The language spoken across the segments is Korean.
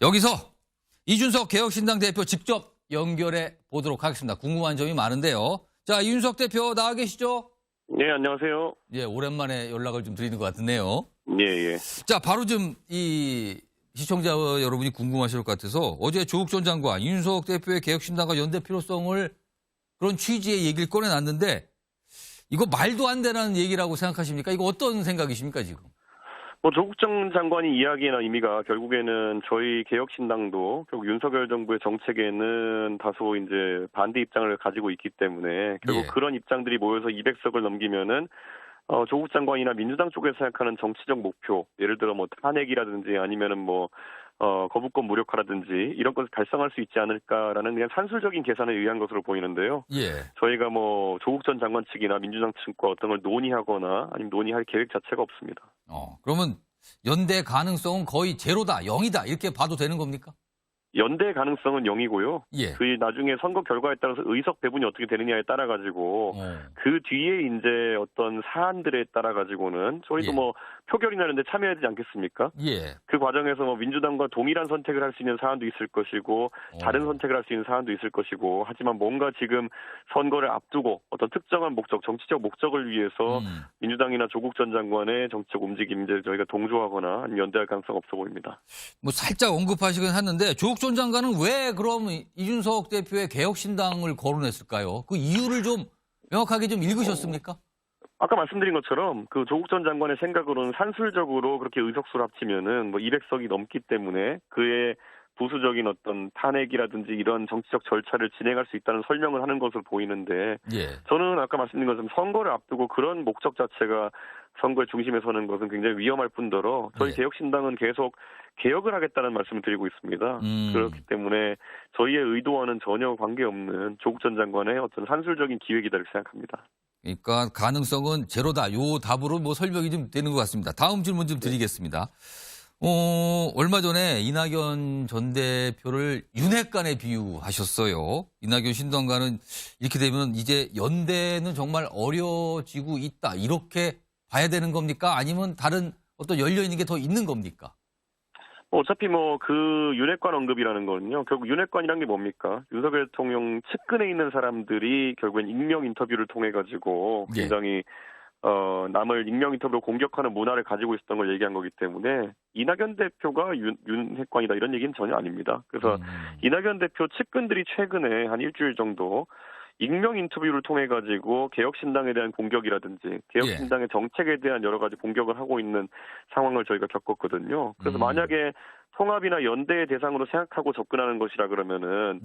여기서 이준석 개혁신당 대표 직접 연결해 보도록 하겠습니다. 궁금한 점이 많은데요. 자, 이준석 대표 나와 계시죠? 네, 안녕하세요. 예, 오랜만에 연락을 좀 드리는 것 같은데요. 예, 예. 자, 바로 좀 이 시청자 여러분이 궁금하실 것 같아서 어제 조국 전 장관, 이준석 대표의 개혁신당과 연대 필요성을 그런 취지의 얘기를 꺼내놨는데 이거 말도 안 되는 얘기라고 생각하십니까? 이거 어떤 생각이십니까, 지금? 조국 전 장관이 이야기한 의미가 결국에는 저희 개혁신당도 결국 윤석열 정부의 정책에는 다소 이제 반대 입장을 가지고 있기 때문에 결국 그런 입장들이 모여서 200석을 넘기면은 조국 장관이나 민주당 쪽에서 생각하는 정치적 목표, 예를 들어 뭐 탄핵이라든지 아니면은 뭐 거부권 무력화라든지 이런 것을 달성할 수 있지 않을까라는 그냥 산술적인 계산에 의한 것으로 보이는데요. 예. 저희가 뭐 조국 전 장관 측이나 민주당 측과 어떤 걸 논의하거나 아니면 논의할 계획 자체가 없습니다. 그러면 연대 가능성은 거의 제로다, 0이다 이렇게 봐도 되는 겁니까? 연대 가능성은 0이고요. 예. 그 나중에 선거 결과에 따라서 의석 배분이 어떻게 되느냐에 따라 가지고 그 뒤에 이제 어떤 사안들에 따라 가지고는 저희도 예. 뭐 표결이나 이런 데 참여해야 되지 않겠습니까? 예. 그 과정에서 뭐 민주당과 동일한 선택을 할 수 있는 사안도 있을 것이고 다른 선택을 할 수 있는 사안도 있을 것이고 하지만 뭔가 지금 선거를 앞두고 어떤 특정한 목적, 정치적 목적을 위해서 민주당이나 조국 전 장관의 정치적 움직임들 저희가 동조하거나 아니면 연대할 가능성 없어 보입니다. 뭐 살짝 언급하시긴 했는데 조국 전 장관은 왜 그럼 이준석 대표의 개혁신당을 거론했을까요? 그 이유를 좀 명확하게 좀 읽으셨습니까? 아까 말씀드린 것처럼 그 조국 전 장관의 생각으로는 산술적으로 그렇게 의석수를 합치면은 뭐 200석이 넘기 때문에 그의 부수적인 어떤 탄핵이라든지 이런 정치적 절차를 진행할 수 있다는 설명을 하는 것으로 보이는데 저는 아까 말씀드린 것처럼 선거를 앞두고 그런 목적 자체가 선거의 중심에 서는 것은 굉장히 위험할 뿐더러 저희 개혁신당은 계속 개혁을 하겠다는 말씀을 드리고 있습니다. 그렇기 때문에 저희의 의도와는 전혀 관계없는 조국 전 장관의 어떤 산술적인 기획이다 이렇게 생각합니다. 그러니까 가능성은 제로다. 요 답으로 뭐 설명이 좀 되는 것 같습니다. 다음 질문 좀 드리겠습니다. 얼마 전에 이낙연 전 대표를 윤핵관에 비유하셨어요. 이낙연 신당과는 이렇게 되면 이제 연대는 정말 어려지고 있다. 이렇게 봐야 되는 겁니까? 아니면 다른 어떤 열려 있는 게 더 있는 겁니까? 어차피 뭐 그 윤핵관 언급이라는 거는요. 결국 윤핵관이란 게 뭡니까? 윤석열 대통령 측근에 있는 사람들이 결국엔 익명 인터뷰를 통해 가지고 굉장히 남을 익명 인터뷰로 공격하는 문화를 가지고 있었던 걸 얘기한 거기 때문에 이낙연 대표가 윤핵관이다 이런 얘기는 전혀 아닙니다. 그래서 이낙연 대표 측근들이 최근에 한 일주일 정도 익명 인터뷰를 통해 가지고 개혁신당에 대한 공격이라든지 개혁신당의 정책에 대한 여러 가지 공격을 하고 있는 상황을 저희가 겪었거든요. 그래서 만약에 통합이나 연대의 대상으로 생각하고 접근하는 것이라 그러면은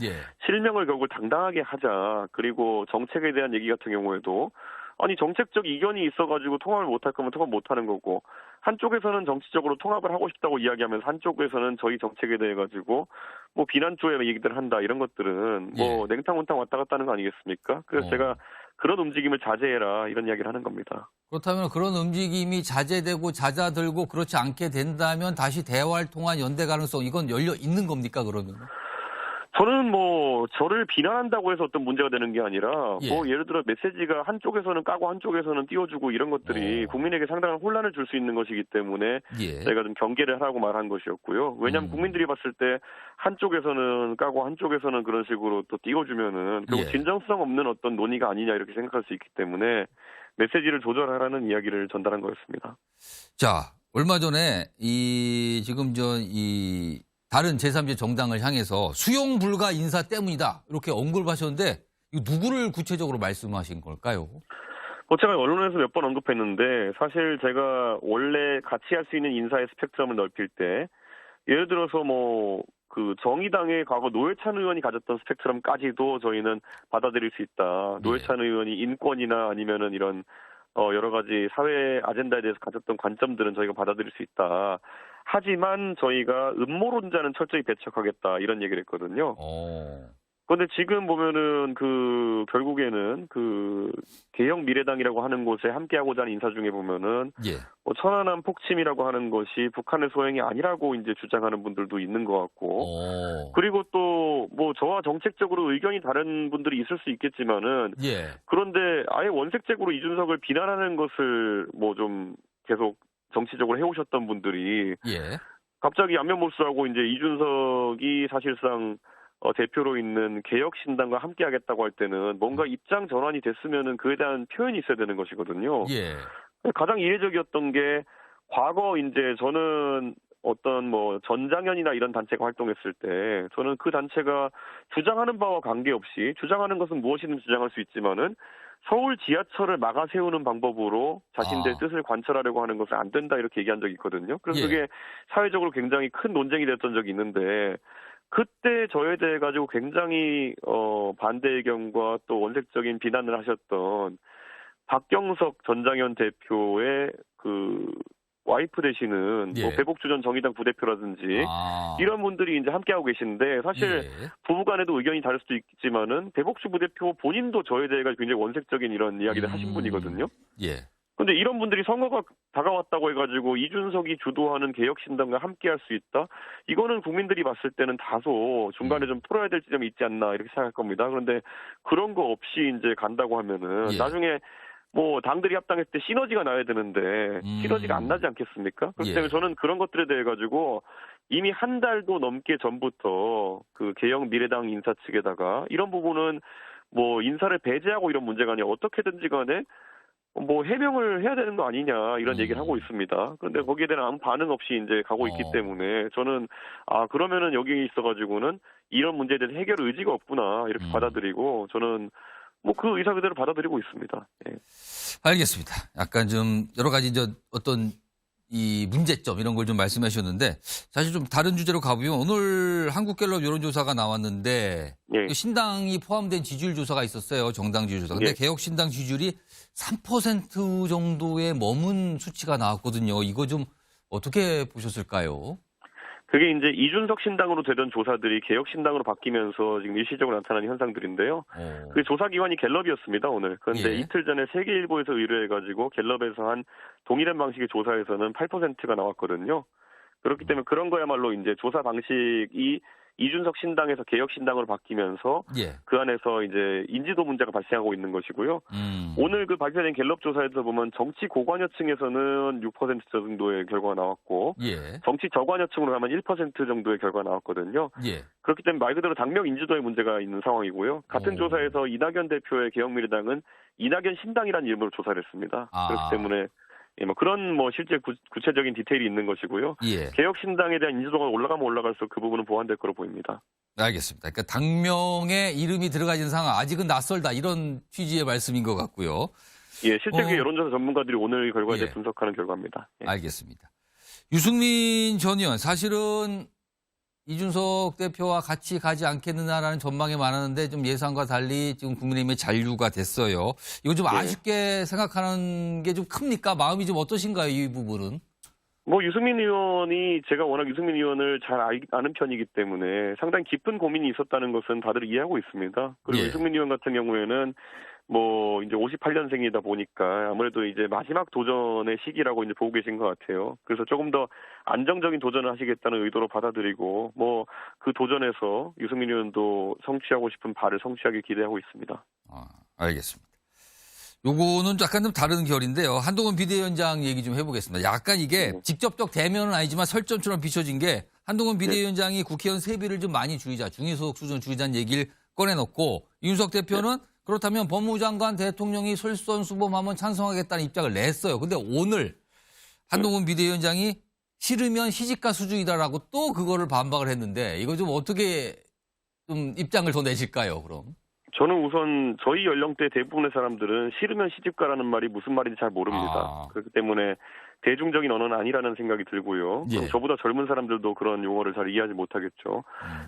실명을 결국 당당하게 하자. 그리고 정책에 대한 얘기 같은 경우에도 아니 정책적 이견이 있어가지고 통합을 못할 거면 통합 못하는 거고 한쪽에서는 정치적으로 통합을 하고 싶다고 이야기하면서 한쪽에서는 저희 정책에 대해 가지고 뭐 비난 쪽의 얘기들을 한다 이런 것들은 뭐 냉탕온탕 왔다 갔다 하는 거 아니겠습니까? 그래서 제가 그런 움직임을 자제해라 이런 이야기를 하는 겁니다. 그렇다면 그런 움직임이 자제되고 잦아들고 그렇지 않게 된다면 다시 대화를 통한 연대 가능성 이건 열려 있는 겁니까 그러면? 저는 뭐 저를 비난한다고 해서 어떤 문제가 되는 게 아니라 뭐 예를 들어 메시지가 한쪽에서는 까고 한쪽에서는 띄워주고 이런 것들이 국민에게 상당한 혼란을 줄 수 있는 것이기 때문에 저희가 좀 경계를 하라고 말한 것이었고요. 왜냐하면 국민들이 봤을 때 한쪽에서는 까고 한쪽에서는 그런 식으로 또 띄워주면은 결국 진정성 없는 어떤 논의가 아니냐 이렇게 생각할 수 있기 때문에 메시지를 조절하라는 이야기를 전달한 거였습니다. 자, 얼마 전에 지금 다른 제3지 정당을 향해서 수용 불가 인사 때문이다. 이렇게 언급하셨는데 이거 누구를 구체적으로 말씀하신 걸까요? 제가 언론에서 몇 번 언급했는데 사실 제가 원래 같이 할 수 있는 인사의 스펙트럼을 넓힐 때 예를 들어서 뭐 그 정의당의 과거 노회찬 의원이 가졌던 스펙트럼까지도 저희는 받아들일 수 있다. 노회찬 의원이 인권이나 아니면은 이런 여러 가지 사회 아젠다에 대해서 가졌던 관점들은 저희가 받아들일 수 있다. 하지만 저희가 음모론자는 철저히 배척하겠다 이런 얘기를 했거든요. 그런데 지금 보면은 결국에는 개혁 미래당이라고 하는 곳에 함께하고자 하는 인사 중에 보면은 뭐 천안함 폭침이라고 하는 것이 북한의 소행이 아니라고 이제 주장하는 분들도 있는 것 같고 그리고 또 뭐 저와 정책적으로 의견이 다른 분들이 있을 수 있겠지만은 그런데 아예 원색적으로 이준석을 비난하는 것을 뭐 좀 계속 정치적으로 해오셨던 분들이 갑자기 안면몰수하고 이제 이준석이 사실상 대표로 있는 개혁신당과 함께하겠다고 할 때는 뭔가 입장 전환이 됐으면은 그에 대한 표현이 있어야 되는 것이거든요. 예. 가장 이례적이었던 게 과거 이제 저는 어떤 뭐 전장현이나 이런 단체가 활동했을 때 저는 그 단체가 주장하는 바와 관계없이 주장하는 것은 무엇이든 주장할 수 있지만은 서울 지하철을 막아 세우는 방법으로 자신들의 뜻을 관철하려고 하는 것은 안 된다 이렇게 얘기한 적이 있거든요. 그래서 예. 그게 사회적으로 굉장히 큰 논쟁이 됐던 적이 있는데 그때 저에 대해 가지고 굉장히 반대 의견과 또 원색적인 비난을 하셨던 박경석 전장현 대표의 그 와이프 되시는 뭐 예. 배복주 전 정의당 부대표라든지 아. 이런 분들이 이제 함께하고 계신데 사실 예. 부부간에도 의견이 다를 수도 있지만은 배복주 부대표 본인도 저에 대해 굉장히 원색적인 이런 이야기를 하신 분이거든요. 예. 근데 이런 분들이 선거가 다가왔다고 해가지고 이준석이 주도하는 개혁신당과 함께할 수 있다? 이거는 국민들이 봤을 때는 다소 중간에 좀 풀어야 될 지점이 있지 않나 이렇게 생각할 겁니다. 그런데 그런 거 없이 이제 간다고 하면은 예. 나중에 뭐 당들이 합당했을 때 시너지가 나야 되는데 시너지가 안 나지 않겠습니까? 그렇기 예. 때문에 저는 그런 것들에 대해 가지고 이미 한 달도 넘게 전부터 그 개혁 미래당 인사 측에다가 이런 부분은 뭐 인사를 배제하고 이런 문제가 아니라 어떻게든지 간에 뭐 해명을 해야 되는 거 아니냐 이런 얘기를 하고 있습니다. 그런데 거기에 대한 아무 반응 없이 이제 가고 있기 때문에 저는 그러면은 여기 있어가지고는 이런 문제에 대한 해결 의지가 없구나 이렇게 받아들이고 저는 뭐 그 의사 그대로 받아들이고 있습니다. 예. 알겠습니다. 약간 좀 여러 가지 이제 어떤 이 문제점 이런 걸 좀 말씀하셨는데 사실 좀 다른 주제로 가보면 오늘 한국갤럽 여론조사가 나왔는데 예. 그 신당이 포함된 지지율 조사가 있었어요. 정당 지지율 조사. 근데 예. 개혁신당 지지율이 3% 정도에 머문 수치가 나왔거든요. 이거 좀 어떻게 보셨을까요? 그게 이제 이준석 신당으로 되던 조사들이 개혁 신당으로 바뀌면서 지금 일시적으로 나타나는 현상들인데요. 그 조사 기관이 갤럽이었습니다 오늘. 그런데 예. 이틀 전에 세계일보에서 의뢰해가지고 갤럽에서 한 동일한 방식의 조사에서는 8%가 나왔거든요. 그렇기 때문에 그런 거야말로 이제 조사 방식이 이준석 신당에서 개혁 신당으로 바뀌면서 예. 그 안에서 이제 인지도 문제가 발생하고 있는 것이고요. 오늘 그 발표된 갤럽 조사에서 보면 정치 고관여층에서는 6% 정도의 결과가 나왔고 예. 정치 저관여층으로 가면 1% 정도의 결과가 나왔거든요. 예. 그렇기 때문에 말 그대로 당명 인지도에 문제가 있는 상황이고요. 같은 조사에서 이낙연 대표의 개혁미래당은 이낙연 신당이라는 이름으로 조사를 했습니다. 그렇기 때문에 예, 뭐 그런 뭐 실제 구체적인 디테일이 있는 것이고요. 예. 개혁신당에 대한 인지도가 올라가면 올라갈수록 그 부분은 보완될 거로 보입니다. 알겠습니다. 그러니까 당명에 이름이 들어가진 상황 아직은 낯설다 이런 취지의 말씀인 것 같고요. 예, 실제 그 여론조사 전문가들이 오늘 결과에 대해 분석하는 결과입니다. 예. 알겠습니다. 유승민 전 의원 사실은 이준석 대표와 같이 가지 않겠느냐라는 전망이 많았는데 좀 예상과 달리 지금 국민의힘에 잔류가 됐어요. 이거 좀 아쉽게 생각하는 게 좀 큽니까? 마음이 좀 어떠신가요? 이 부분은? 뭐 유승민 의원이 제가 워낙 유승민 의원을 잘 아는 편이기 때문에 상당히 깊은 고민이 있었다는 것은 다들 이해하고 있습니다. 그리고 유승민 의원 같은 경우에는 뭐 이제 58년생이다 보니까 아무래도 이제 마지막 도전의 시기라고 이제 보고 계신 것 같아요. 그래서 조금 더 안정적인 도전을 하시겠다는 의도로 받아들이고 뭐 그 도전에서 유승민 의원도 성취하고 싶은 바를 성취하길 기대하고 있습니다. 알겠습니다. 요거는 약간 좀 다른 결인데요. 한동훈 비대위원장 얘기 좀 해보겠습니다. 약간 이게 직접적 대면은 아니지만 설전처럼 비춰진 게 한동훈 비대위원장이 국회의원 세비를 좀 많이 줄이자, 중위소득 수준 줄이자는 얘기를 꺼내놓고 윤석 대표는 그렇다면 법무부 장관 대통령이 솔선수범하면 찬성하겠다는 입장을 냈어요. 근데 오늘 한동훈 비대위원장이 싫으면 시집가 수준이다라고 또 그거를 반박을 했는데 이거 좀 어떻게 좀 입장을 더 내실까요, 그럼? 저는 우선 저희 연령대 대부분의 사람들은 싫으면 시집가라는 말이 무슨 말인지 잘 모릅니다. 그렇기 때문에 대중적인 언어는 아니라는 생각이 들고요. 예. 저보다 젊은 사람들도 그런 용어를 잘 이해하지 못하겠죠.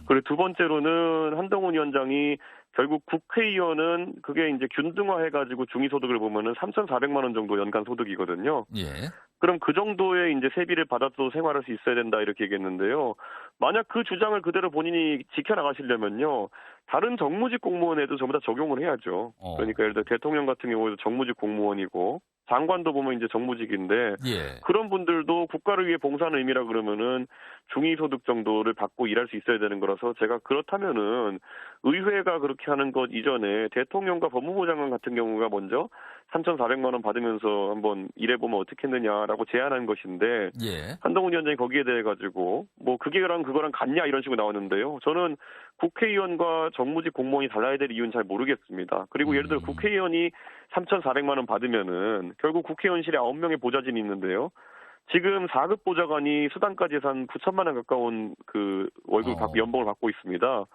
그리고 두 번째로는 한동훈 위원장이 결국 국회의원은 그게 이제 균등화해가지고 중위소득을 보면은 3,400만 원 정도 연간 소득이거든요. 예. 그럼 그 정도의 이제 세비를 받아도 생활할 수 있어야 된다 이렇게 얘기했는데요. 만약 그 주장을 그대로 본인이 지켜나가시려면요. 다른 정무직 공무원에도 전부 다 적용을 해야죠. 그러니까 예를 들어 대통령 같은 경우에도 정무직 공무원이고 장관도 보면 이제 정무직인데 그런 분들도 국가를 위해 봉사하는 의미라 그러면은 중위소득 정도를 받고 일할 수 있어야 되는 거라서 제가 그렇다면은 의회가 그렇게 하는 것 이전에 대통령과 법무부 장관 같은 경우가 먼저 3,400만 원 받으면서 한번 일해보면 어떻겠느냐라고 제안한 것인데 예. 한동훈 위원장이 거기에 대해 가지고 뭐 그거랑 같냐 이런 식으로 나오는데요. 저는 국회의원과 정무직 공무원이 달라야 될 이유는 잘 모르겠습니다. 그리고 예를 들어 국회의원이 3,400만 원 받으면은 결국 국회의원실에 9명의 보좌진이 있는데요. 지금 4급 보좌관이 수당까지 해서 한 9천만 원 가까운 그 월급 연봉을 받고 있습니다.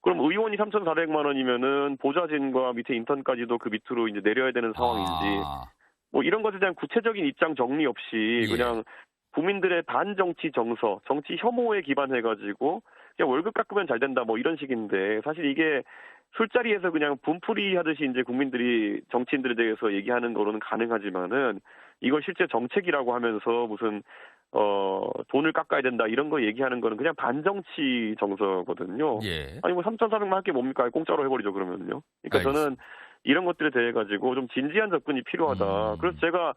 그럼 의원이 3,400만 원이면은 보좌진과 밑에 인턴까지도 그 밑으로 이제 내려야 되는 상황인지 뭐 이런 것에 대한 구체적인 입장 정리 없이 그냥 국민들의 반정치 정서, 정치 혐오에 기반해가지고 그냥 월급 깎으면 잘 된다 뭐 이런 식인데 사실 이게 술자리에서 그냥 분풀이 하듯이 이제 국민들이 정치인들에 대해서 얘기하는 거로는 가능하지만은 이걸 실제 정책이라고 하면서 무슨 돈을 깎아야 된다 이런 거 얘기하는 거는 그냥 반정치 정서거든요. 예. 아니 뭐 3,400만 할 게 뭡니까? 공짜로 해버리죠 그러면요. 그러니까 알겠습니다. 저는 이런 것들에 대해 가지고 좀 진지한 접근이 필요하다. 그래서 제가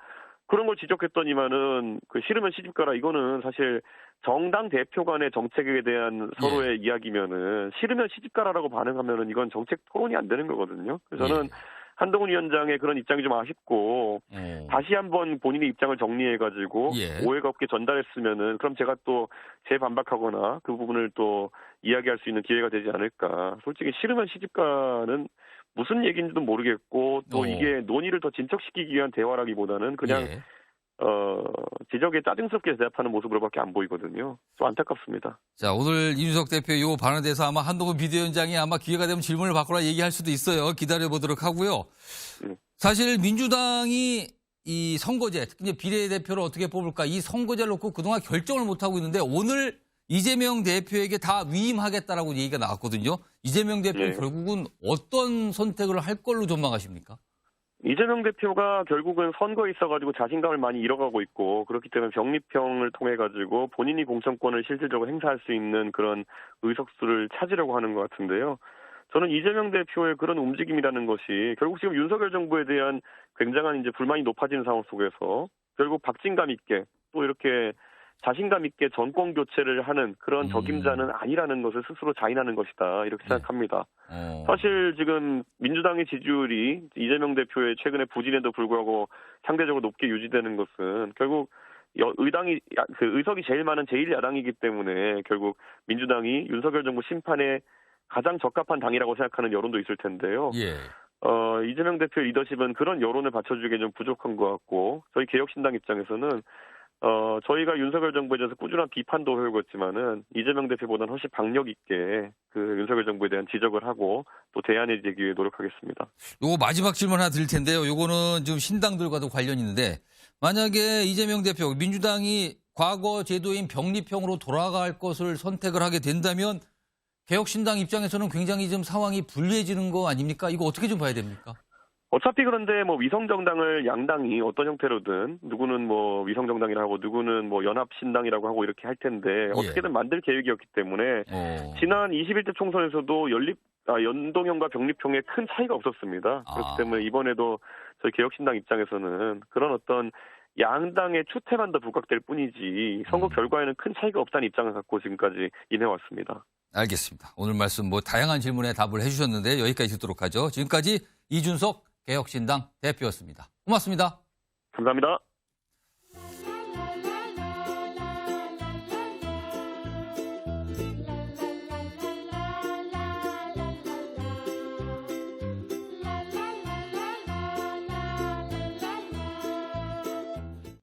그런 걸 지적했더니만은 그 싫으면 시집가라 이거는 사실 정당 대표 간의 정책에 대한 서로의 이야기면은 싫으면 시집가라라고 반응하면은 이건 정책 토론이 안 되는 거거든요. 그래서 저는 한동훈 위원장의 그런 입장이 좀 아쉽고 다시 한번 본인의 입장을 정리해가지고 오해가 없게 전달했으면은 그럼 제가 또 재반박하거나 그 부분을 또 이야기할 수 있는 기회가 되지 않을까. 솔직히 싫으면 시집가는 무슨 얘기인지도 모르겠고 또 이게 논의를 더 진척시키기 위한 대화라기보다는 그냥 지적에 짜증스럽게 대답하는 모습으로밖에 안 보이거든요. 좀 안타깝습니다. 자, 오늘 이준석 대표 요 발언에 대해서 아마 한동훈 비대위원장이 아마 기회가 되면 질문을 받거나 얘기할 수도 있어요. 기다려보도록 하고요. 사실 민주당이 이 선거제, 특히 비례대표를 어떻게 뽑을까 이 선거제를 놓고 그동안 결정을 못하고 있는데 오늘 이재명 대표에게 다 위임하겠다라고 얘기가 나왔거든요. 이재명 대표는 결국은 어떤 선택을 할 걸로 전망하십니까? 이재명 대표가 결국은 선거에 있어가지고 자신감을 많이 잃어가고 있고 그렇기 때문에 병립형을 통해가지고 본인이 공천권을 실질적으로 행사할 수 있는 그런 의석수를 찾으려고 하는 것 같은데요. 저는 이재명 대표의 그런 움직임이라는 것이 결국 지금 윤석열 정부에 대한 굉장한 이제 불만이 높아지는 상황 속에서 결국 박진감 있게 또 이렇게 자신감 있게 정권 교체를 하는 그런 적임자는 아니라는 것을 스스로 자인하는 것이다 이렇게 생각합니다. 사실 지금 민주당의 지지율이 이재명 대표의 최근의 부진에도 불구하고 상대적으로 높게 유지되는 것은 결국 의당이 그 의석이 제일 많은 제1야당이기 때문에 결국 민주당이 윤석열 정부 심판에 가장 적합한 당이라고 생각하는 여론도 있을 텐데요. 이재명 대표 리더십은 그런 여론을 받쳐주기에 좀 부족한 것 같고 저희 개혁신당 입장에서는 저희가 윤석열 정부에 대해서 꾸준한 비판도 해오고 있지만은 이재명 대표보다는 훨씬 박력 있게 그 윤석열 정부에 대한 지적을 하고 또 대안을 제기 위해 노력하겠습니다. 요거 마지막 질문 하나 드릴 텐데요. 요거는 지금 신당들과도 관련이 있는데 만약에 이재명 대표 민주당이 과거 제도인 병립형으로 돌아갈 것을 선택을 하게 된다면 개혁신당 입장에서는 굉장히 좀 상황이 불리해지는 거 아닙니까? 이거 어떻게 좀 봐야 됩니까? 어차피 그런데 뭐 위성정당을 양당이 어떤 형태로든 누구는 뭐 위성정당이라고 하고 누구는 뭐 연합신당이라고 하고 이렇게 할 텐데 어떻게든 만들 계획이었기 때문에 지난 21대 총선에서도 연동형과 병립형에 큰 차이가 없었습니다. 그렇기 때문에 이번에도 저희 개혁신당 입장에서는 그런 어떤 양당의 추태만 더 부각될 뿐이지 선거 결과에는 큰 차이가 없다는 입장을 갖고 지금까지 임해왔습니다. 알겠습니다. 오늘 말씀 뭐 다양한 질문에 답을 해주셨는데 여기까지 듣도록 하죠. 지금까지 이준석 개혁신당 대표였습니다. 고맙습니다. 감사합니다.